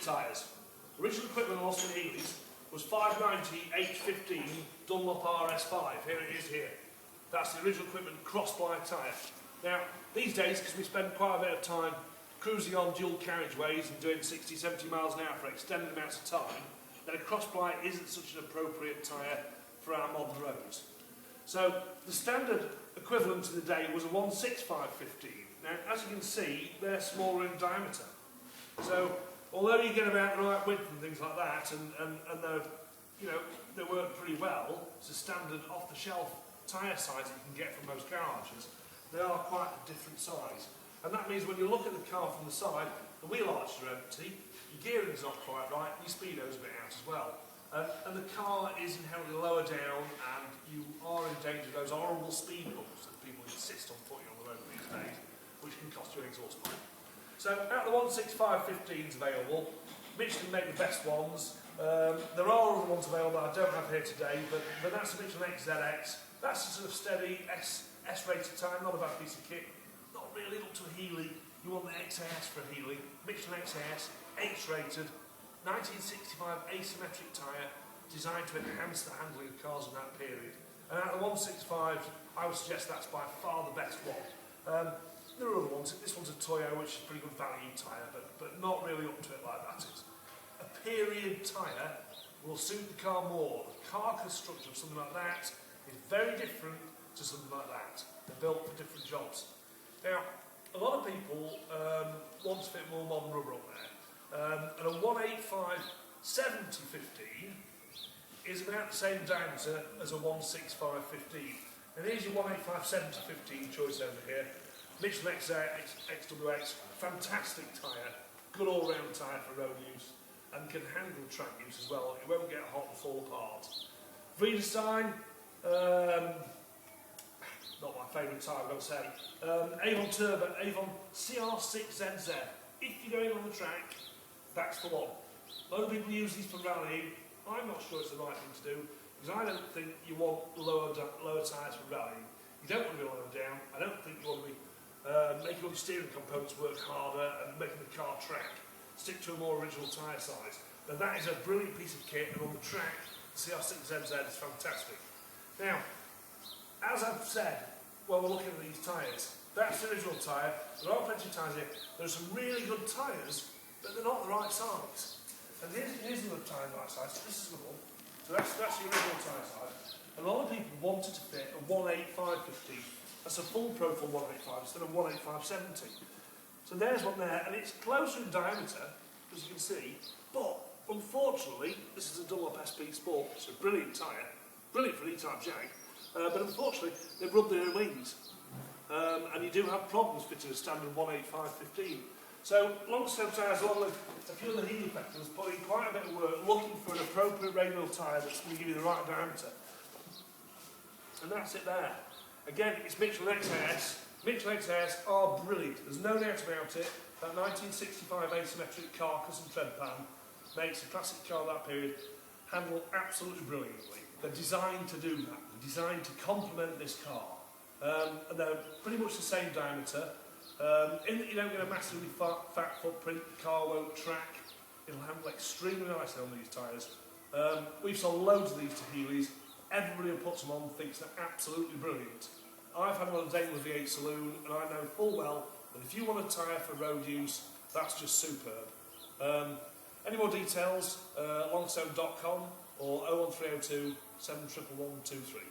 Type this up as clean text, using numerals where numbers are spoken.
Tyres. Original equipment on Austin Healey's was 590 H15 Dunlop RS5. Here it is here. That's the original equipment cross-ply tyre. Now, these days, because we spend quite a bit of time cruising on dual carriageways and doing 60, 70 miles an hour for extended amounts of time, then a cross-ply isn't such an appropriate tyre for our modern roads. So, the standard equivalent in the day was a 165/15. Now, as you can see, they're smaller in diameter. So, although you get about the right width and things like that, and they're, you know, they work pretty well, it's a standard off-the-shelf tyre size that you can get from most garages, they are quite a different size. And that means when you look at the car from the side, the wheel arches are empty, your gearing's not quite right, your speedo's a bit out as well. And the car is inherently lower down, and you are in danger of those horrible speed bumps that people insist on putting on the road these days, which can cost you an exhaust pipe. So, out of the 165/15s available, Michelin make the best ones. There are other ones available I don't have here today, but that's the Michelin XAS. That's a sort of steady S-rated tyre, not a bad piece of kit. Not really up to a Healey. You want the XAS for a Healey. Michelin XAS, H-rated, 1965 asymmetric tyre, designed to enhance the handling of cars in that period. And out of the 165s, I would suggest that's by far the best one. There are other ones. This one's a Toyo, which is a pretty good value tyre, but not really up to it like that is. A period tyre will suit the car more. The carcass structure of something like that is very different to something like that. They're built for different jobs. Now, a lot of people want to fit more modern rubber on there. And a 185/70/15 is about the same diameter as a 165/15. And here's your 185/70/15 choice over here. Michelin XAS, fantastic tyre, good all-round tyre for road use, and can handle track use as well. It won't get hot and fall apart. Vredestein, not my favourite tyre, I've got to say. Avon Turbo, Avon CR6NZ. If you're going on the track, that's the one. A lot of people use these for rallying. I'm not sure it's the right thing to do, because I don't think you want lower tyres for rallying. You don't want to be lower down. I don't think you want to be making all the steering components work harder and making the car track. Stick to a more original tyre size. But that is a brilliant piece of kit, and on the track, the CR6NZ is fantastic. Now, as I've said, while we're looking at these tyres, that's the original tyre. There are plenty of tyres here. There are some really good tyres, but they're not the right size. And here's another tyre the right size. This is the one. So that's the original tyre size. And a lot of people wanted to fit a 185/15. That's a full profile 185 instead of 185/70. So there's one there, and it's closer in diameter, as you can see, but unfortunately, this is a Dunlop SP Sport. It's a brilliant tyre, brilliant for an E-type Jag, but unfortunately, they've rubbed their wings. And you do have problems fitting a standard 185/15. So Longstone Tyres, along with a few of the Healey factors, put in quite a bit of work looking for an appropriate radial tyre that's going to give you the right diameter. And that's it there. Again, it's Michelin XAS. Michelin XAS are brilliant. There's no doubt about it. That 1965 asymmetric carcass and tread pan makes a classic car of that period handle absolutely brilliantly. They're designed to do that. They're designed to complement this car. And they're pretty much the same diameter. In that you don't get a massively fat footprint, the car won't track. It'll handle extremely nicely on these tyres. We've sold loads of these to Healey's. Everybody who puts them on thinks they're absolutely brilliant. I've had one of the Dougal V8 Saloon, and I know full well that if you want a tyre for road use, that's just superb. Any more details, longstone.com or 01302 71123.